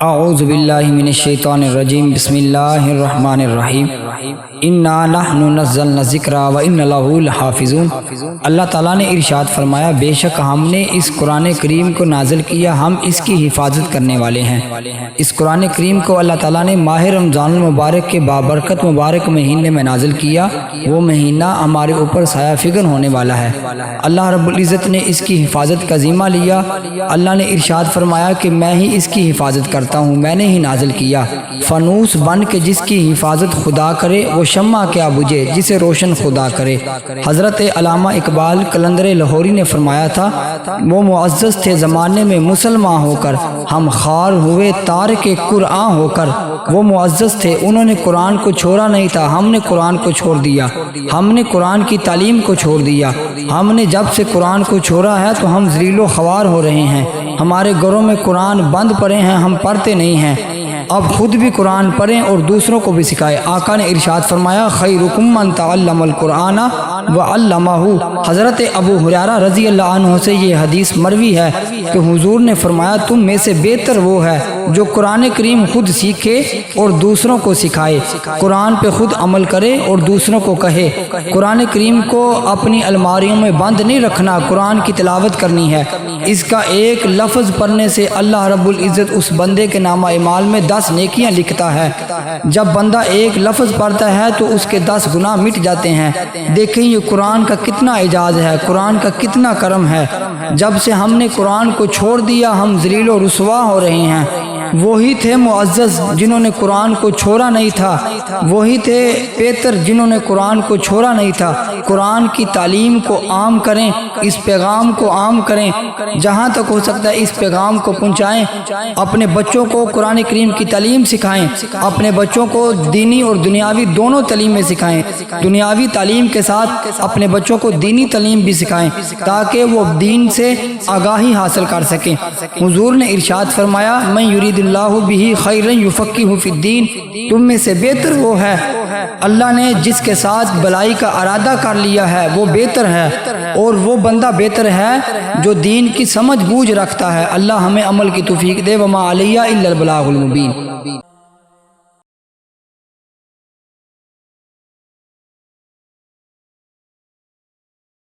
اعوذ باللہ من الشیطان الرجیم بسم اللہ الرحمن الرحیم انا نحن نزلنا الذکر وانا لہ لحافظون۔ اللہ تعالیٰ نے ارشاد فرمایا، بے شک ہم نے اس قرآن کریم کو نازل کیا، ہم اس کی حفاظت کرنے والے ہیں۔ اس قرآن کریم کو اللہ تعالیٰ نے ماہ رمضان المبارک کے بابرکت مبارک مہینے میں نازل کیا، وہ مہینہ ہمارے اوپر سایہ فگن ہونے والا ہے۔ اللہ رب العزت نے اس کی حفاظت کا ذمہ لیا۔ اللہ نے ارشاد فرمایا کہ میں ہی اس کی حفاظت کرتا ہوں، میں نے ہی نازل کیا۔ فانوس بن کے جس کی حفاظت خدا کرے، وہ شمع کیا بجھے جسے روشن خدا کرے۔ حضرت علامہ اقبال قلندر لاہوری نے فرمایا تھا، وہ معزز تھے زمانے میں مسلمان ہو کر، ہم خوار ہوئے تارک قرآن ہو کر۔ وہ معزز تھے، انہوں نے قرآن کو چھوڑا نہیں تھا، ہم نے قرآن کو چھوڑ دیا، ہم نے قرآن کی تعلیم کو چھوڑ دیا۔ ہم نے جب سے قرآن کو چھوڑا ہے تو ہم ذلیل و خوار ہو رہے ہیں، ہمارے گھروں میں قرآن بند پڑے ہیں، ہم پڑھتے نہیں ہیں۔ اب خود بھی قرآن پڑھیں اور دوسروں کو بھی سکھائیں۔ آقا نے ارشاد فرمایا، خیرکم من تعلم القرآن وعلمہ۔ حضرت ابو ہریرہ رضی اللہ عنہ سے یہ حدیث مروی ہے کہ حضور نے فرمایا، تم میں سے بہتر وہ ہے جو قرآن کریم خود سیکھے اور دوسروں کو سکھائے، قرآن پہ خود عمل کرے اور دوسروں کو کہے۔ قرآن کریم کو اپنی الماریوں میں بند نہیں رکھنا، قرآن کی تلاوت کرنی ہے۔ اس کا ایک لفظ پڑھنے سے اللہ رب العزت اس بندے کے نامہ اعمال میں 10 نیکیاں لکھتا ہے۔ جب بندہ ایک لفظ پڑھتا ہے تو اس کے 10 گناہ مٹ جاتے ہیں۔ دیکھیں یہ قرآن کا کتنا اعجاز ہے، قرآن کا کتنا کرم ہے۔ جب سے ہم نے قرآن کو چھوڑ دیا، ہم ذلیل و رسوا ہو رہے ہیں۔ وہی تھے معزز جنہوں نے قرآن کو چھوڑا نہیں تھا، وہی تھے بہتر جنہوں نے قرآن کو چھوڑا نہیں تھا۔ قرآن کی تعلیم کو عام کریں، اس پیغام کو عام کریں، جہاں تک ہو سکتا ہے اس پیغام کو پہنچائیں۔ اپنے بچوں کو قرآن کریم کی تعلیم سکھائیں، اپنے بچوں کو دینی اور دنیاوی دونوں تعلیمیں سکھائیں۔ دنیاوی تعلیم کے ساتھ اپنے بچوں کو دینی تعلیم بھی سکھائیں تاکہ وہ دین سے آگاہی حاصل کر سکیں۔ حضور نے ارشاد فرمایا، میں یرید اللہ بہ خیرا یفقہہ فی الدین۔ تم میں سے بہتر وہ ہے، اللہ نے جس کے ساتھ بلائی کا ارادہ کر لیا ہے وہ بہتر ہے، اور وہ بندہ بہتر ہے جو دین کی سمجھ بوجھ رکھتا ہے۔ اللہ ہمیں عمل کی توفیق دے۔ وما علیہ الا البلاغ المبین۔